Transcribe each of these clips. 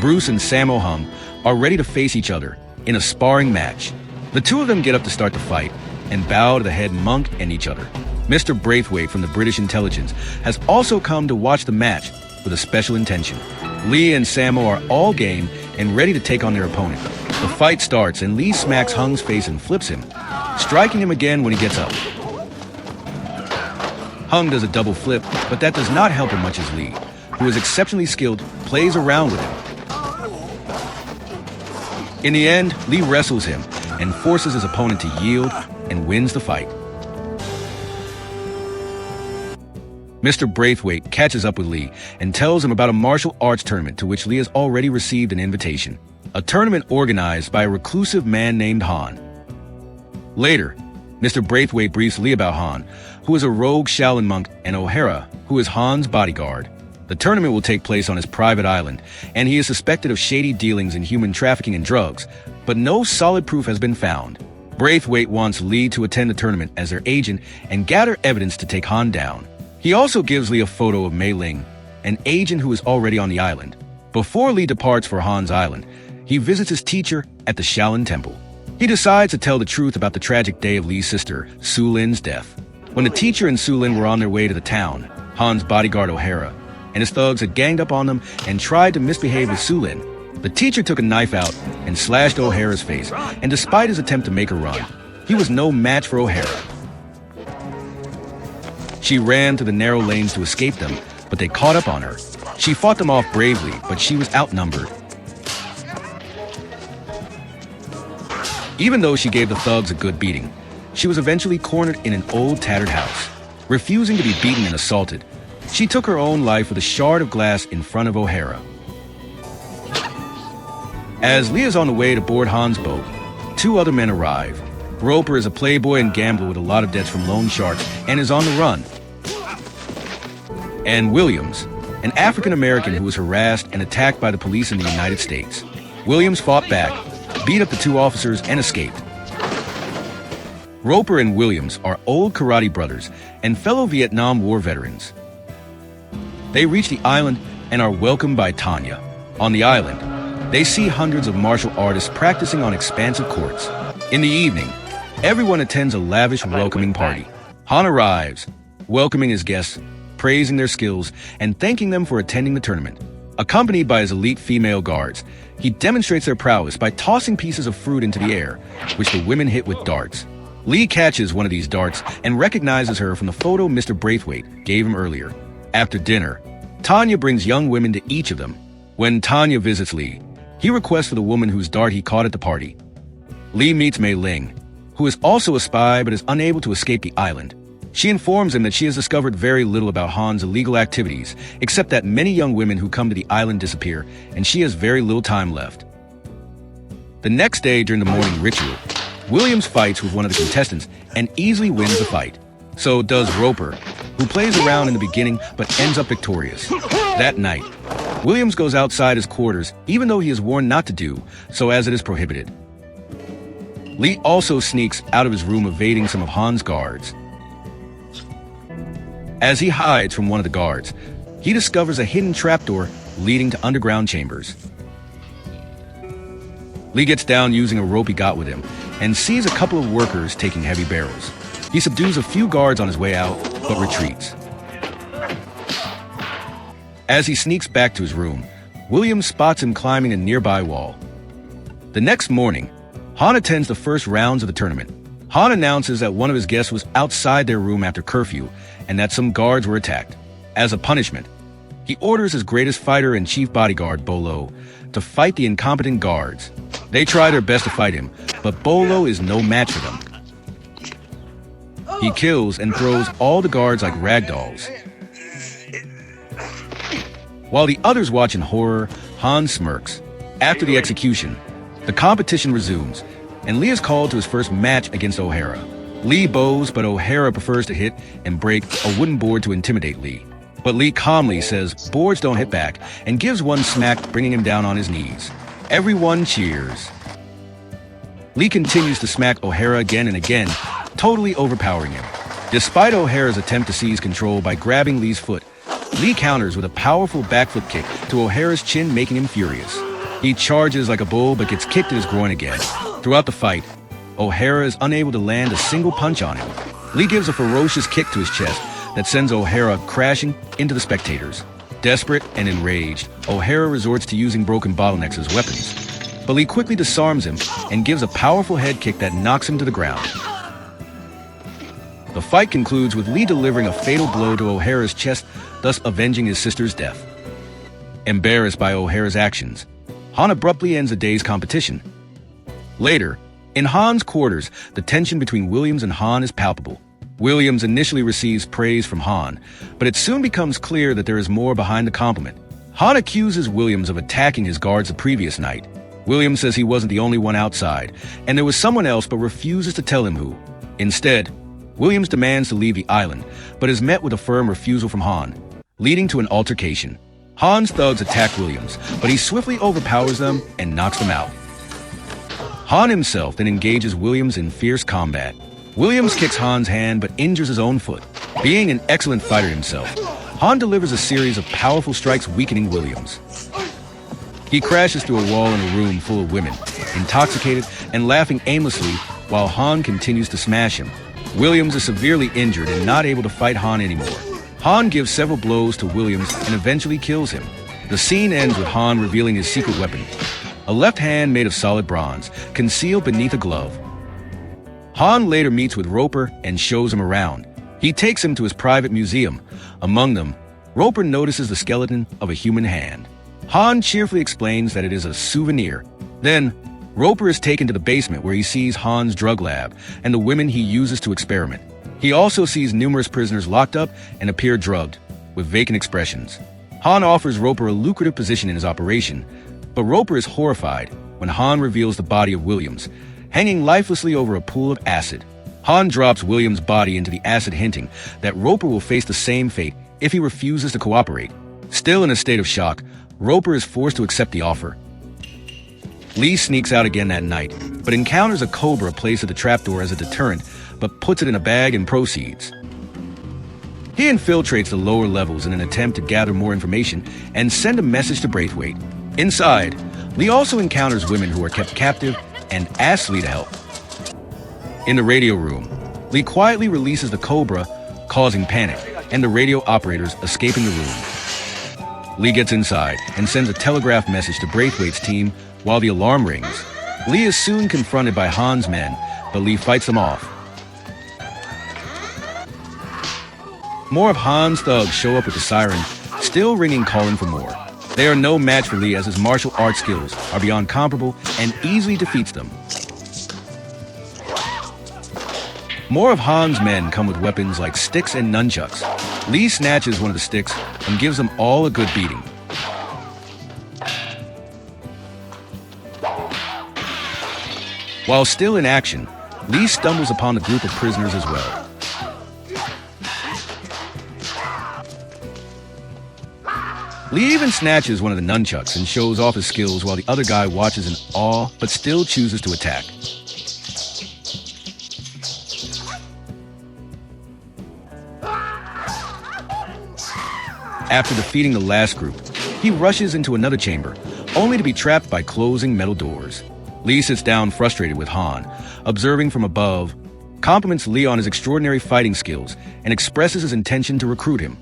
Bruce and Sammo Hung are ready to face each other in a sparring match. The two of them get up to start the fight and bow to the head monk and each other. Mr. Braithwaite from the British intelligence has also come to watch the match with a special intention. Lee and Sammo are all game and ready to take on their opponent. The fight starts and Lee smacks Hung's face and flips him, striking him again when he gets up. Hung does a double flip, but that does not help him much as Lee, who is exceptionally skilled, plays around with him. In the end, Lee wrestles him and forces his opponent to yield and wins the fight. Mr. Braithwaite catches up with Lee and tells him about a martial arts tournament to which Lee has already received an invitation. A tournament organized by a reclusive man named Han. Later, Mr. Braithwaite briefs Lee about Han, who is a rogue Shaolin monk, and O'Hara, who is Han's bodyguard. The tournament will take place on his private island, and he is suspected of shady dealings in human trafficking and drugs, but no solid proof has been found. Braithwaite wants Lee to attend the tournament as their agent and gather evidence to take Han down. He also gives Lee a photo of Mei Ling, an agent who is already on the island. Before Lee departs for Han's island, he visits his teacher at the Shaolin Temple. He decides to tell the truth about the tragic day of Lee's sister, Su Lin's death. When the teacher and Su Lin were on their way to the town, Han's bodyguard O'Hara and his thugs had ganged up on them and tried to misbehave with Su Lin. The teacher took a knife out and slashed O'Hara's face, and despite his attempt to make her run, he was no match for O'Hara. She ran to the narrow lanes to escape them, but they caught up on her. She fought them off bravely, but she was outnumbered. Even though she gave the thugs a good beating, she was eventually cornered in an old tattered house. Refusing to be beaten and assaulted, she took her own life with a shard of glass in front of O'Hara. As Lee is on the way to board Han's boat, two other men arrive. Roper is a playboy and gambler with a lot of debts from loan sharks and is on the run. And Williams, an African-American who was harassed and attacked by the police in the United States. Williams fought back, beat up the two officers, and escaped. Roper and Williams are old karate brothers and fellow Vietnam War veterans. They reach the island and are welcomed by Tanya. On the island, they see hundreds of martial artists practicing on expansive courts. In the evening, everyone attends a lavish welcoming party. Han arrives, welcoming his guests, praising their skills, and thanking them for attending the tournament. Accompanied by his elite female guards, he demonstrates their prowess by tossing pieces of fruit into the air, which the women hit with darts. Lee catches one of these darts and recognizes her from the photo Mr. Braithwaite gave him earlier. After dinner, Tanya brings young women to each of them. When Tanya visits Lee, he requests for the woman whose dart he caught at the party. Lee meets Mei Ling, who is also a spy but is unable to escape the island. She informs him that she has discovered very little about Han's illegal activities, except that many young women who come to the island disappear, and she has very little time left. The next day during the morning ritual, Williams fights with one of the contestants and easily wins the fight. So does Roper, who plays around in the beginning but ends up victorious. That night, Williams goes outside his quarters even though he is warned not to do so, as it is prohibited. Lee also sneaks out of his room, evading some of Han's guards. As he hides from one of the guards, he discovers a hidden trapdoor leading to underground chambers. Lee gets down using a rope he got with him and sees a couple of workers taking heavy barrels. He subdues a few guards on his way out, but retreats. As he sneaks back to his room, Williams spots him climbing a nearby wall. The next morning, Han attends the first rounds of the tournament. Han announces that one of his guests was outside their room after curfew and that some guards were attacked. As a punishment, he orders his greatest fighter and chief bodyguard, Bolo, to fight the incompetent guards. They try their best to fight him, but Bolo is no match for them. He kills and throws all the guards like rag dolls. While the others watch in horror, Han smirks. After the execution, the competition resumes, and Lee is called to his first match against O'Hara. Lee bows, but O'Hara prefers to hit and break a wooden board to intimidate Lee. But Lee calmly says boards don't hit back and gives one smack, bringing him down on his knees. Everyone cheers. Lee continues to smack O'Hara again and again, totally overpowering him. Despite O'Hara's attempt to seize control by grabbing Lee's foot, Lee counters with a powerful backflip kick to O'Hara's chin, making him furious. He charges like a bull but gets kicked in his groin again. Throughout the fight, O'Hara is unable to land a single punch on him. Lee gives a ferocious kick to his chest that sends O'Hara crashing into the spectators. Desperate and enraged, O'Hara resorts to using broken bottlenecks as weapons. But Lee quickly disarms him and gives a powerful head kick that knocks him to the ground. The fight concludes with Lee delivering a fatal blow to O'Hara's chest, thus avenging his sister's death. Embarrassed by O'Hara's actions, Han abruptly ends the day's competition. Later, in Han's quarters, the tension between Williams and Han is palpable. Williams initially receives praise from Han, but it soon becomes clear that there is more behind the compliment. Han accuses Williams of attacking his guards the previous night. Williams says he wasn't the only one outside, and there was someone else but refuses to tell him who. Instead, Williams demands to leave the island, but is met with a firm refusal from Han, leading to an altercation. Han's thugs attack Williams, but he swiftly overpowers them and knocks them out. Han himself then engages Williams in fierce combat. Williams kicks Han's hand but injures his own foot. Being an excellent fighter himself, Han delivers a series of powerful strikes weakening Williams. He crashes through a wall in a room full of women, intoxicated and laughing aimlessly while Han continues to smash him. Williams is severely injured and not able to fight Han anymore. Han gives several blows to Williams and eventually kills him. The scene ends with Han revealing his secret weapon, a left hand made of solid bronze, concealed beneath a glove. Han later meets with Roper and shows him around. He takes him to his private museum. Among them, Roper notices the skeleton of a human hand. Han cheerfully explains that it is a souvenir. Then, Roper is taken to the basement where he sees Han's drug lab and the women he uses to experiment. He also sees numerous prisoners locked up and appear drugged, with vacant expressions. Han offers Roper a lucrative position in his operation, but Roper is horrified when Han reveals the body of Williams, hanging lifelessly over a pool of acid. Han drops Williams' body into the acid, hinting that Roper will face the same fate if he refuses to cooperate. Still in a state of shock, Roper is forced to accept the offer. Lee sneaks out again that night, but encounters a cobra placed at the trapdoor as a deterrent, but puts it in a bag and proceeds. He infiltrates the lower levels in an attempt to gather more information and send a message to Braithwaite. Inside, Lee also encounters women who are kept captive and asks Lee to help. In the radio room, Lee quietly releases the cobra, causing panic, and the radio operators escaping the room. Lee gets inside and sends a telegraph message to Braithwaite's team while the alarm rings. Lee is soon confronted by Han's men, but Lee fights them off. More of Han's thugs show up with the siren, still ringing, calling for more. They are no match for Lee as his martial arts skills are beyond comparable and easily defeats them. More of Han's men come with weapons like sticks and nunchucks. Lee snatches one of the sticks and gives them all a good beating. While still in action, Lee stumbles upon a group of prisoners as well. Lee even snatches one of the nunchucks and shows off his skills while the other guy watches in awe but still chooses to attack. After defeating the last group, he rushes into another chamber, only to be trapped by closing metal doors. Lee sits down frustrated with Han, observing from above, compliments Lee on his extraordinary fighting skills, and expresses his intention to recruit him.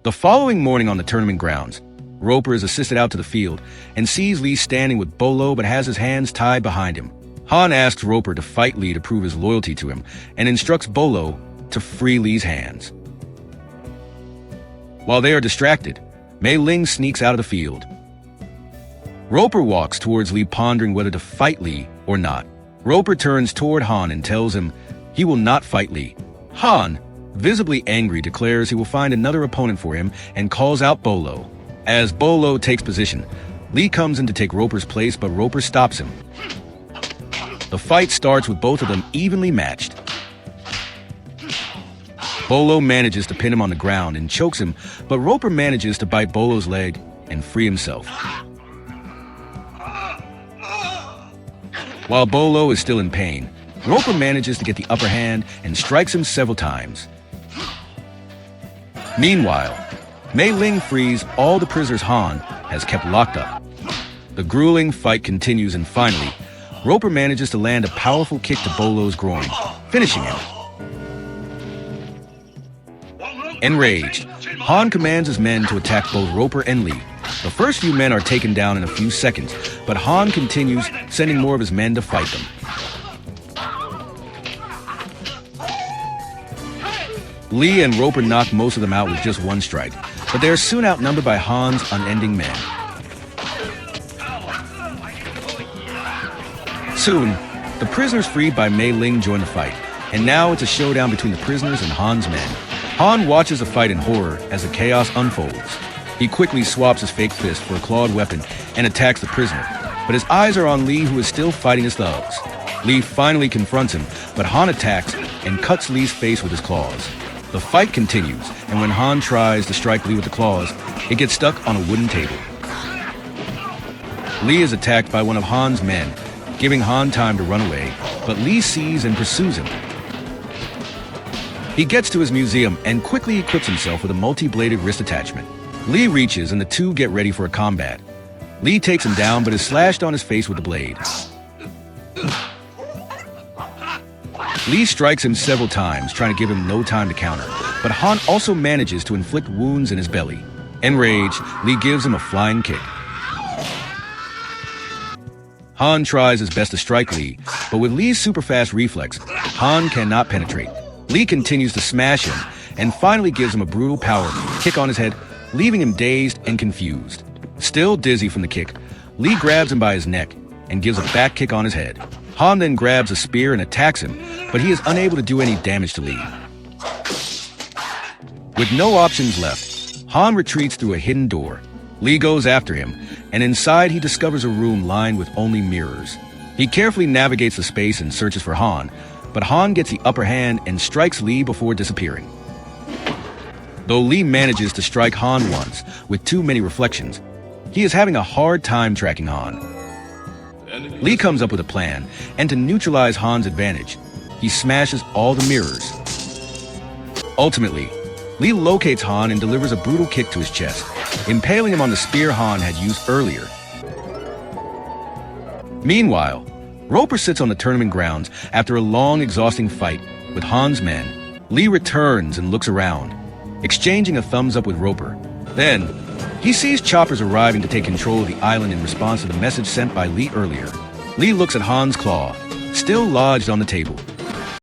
The following morning on the tournament grounds, Roper is assisted out to the field and sees Lee standing with Bolo but has his hands tied behind him. Han asks Roper to fight Lee to prove his loyalty to him and instructs Bolo to free Lee's hands. While they are distracted, Mei Ling sneaks out of the field. Roper walks towards Lee, pondering whether to fight Lee or not. Roper turns toward Han and tells him he will not fight Lee. Han, visibly angry, declares he will find another opponent for him and calls out Bolo. As Bolo takes position, Lee comes in to take Roper's place, but Roper stops him. The fight starts with both of them evenly matched. Bolo manages to pin him on the ground and chokes him, but Roper manages to bite Bolo's leg and free himself. While Bolo is still in pain, Roper manages to get the upper hand and strikes him several times. Meanwhile, Mei Ling frees all the prisoners Han has kept locked up. The grueling fight continues, and finally, Roper manages to land a powerful kick to Bolo's groin, finishing him. Enraged, Han commands his men to attack both Roper and Lee. The first few men are taken down in a few seconds, but Han continues, sending more of his men to fight them. Lee and Roper knock most of them out with just one strike, but they are soon outnumbered by Han's unending men. Soon, the prisoners freed by Mei Ling join the fight, and now it's a showdown between the prisoners and Han's men. Han watches the fight in horror as the chaos unfolds. He quickly swaps his fake fist for a clawed weapon and attacks the prisoner, but his eyes are on Lee, who is still fighting his thugs. Lee finally confronts him, but Han attacks and cuts Lee's face with his claws. The fight continues, and when Han tries to strike Lee with the claws, it gets stuck on a wooden table. Lee is attacked by one of Han's men, giving Han time to run away, but Lee sees and pursues him. He gets to his museum and quickly equips himself with a multi-bladed wrist attachment. Lee reaches, and the two get ready for a combat. Lee takes him down, but is slashed on his face with the blade. Lee strikes him several times, trying to give him no time to counter, but Han also manages to inflict wounds in his belly. Enraged, Lee gives him a flying kick. Han tries his best to strike Lee, but with Lee's super-fast reflex, Han cannot penetrate. Lee continues to smash him, and finally gives him a brutal power kick on his head, leaving him dazed and confused. Still dizzy from the kick, Lee grabs him by his neck and gives a back kick on his head. Han then grabs a spear and attacks him, but he is unable to do any damage to Lee. With no options left, Han retreats through a hidden door. Lee goes after him, and inside he discovers a room lined with only mirrors. He carefully navigates the space and searches for Han, but Han gets the upper hand and strikes Lee before disappearing. Though Lee manages to strike Han once with too many reflections, he is having a hard time tracking Han. Lee comes up with a plan, and to neutralize Han's advantage, he smashes all the mirrors. Ultimately, Lee locates Han and delivers a brutal kick to his chest, impaling him on the spear Han had used earlier. Meanwhile, Roper sits on the tournament grounds after a long, exhausting fight with Han's men. Lee returns and looks around, exchanging a thumbs up with Roper. Then, he sees choppers arriving to take control of the island in response to the message sent by Lee earlier. Lee looks at Han's claw, still lodged on the table.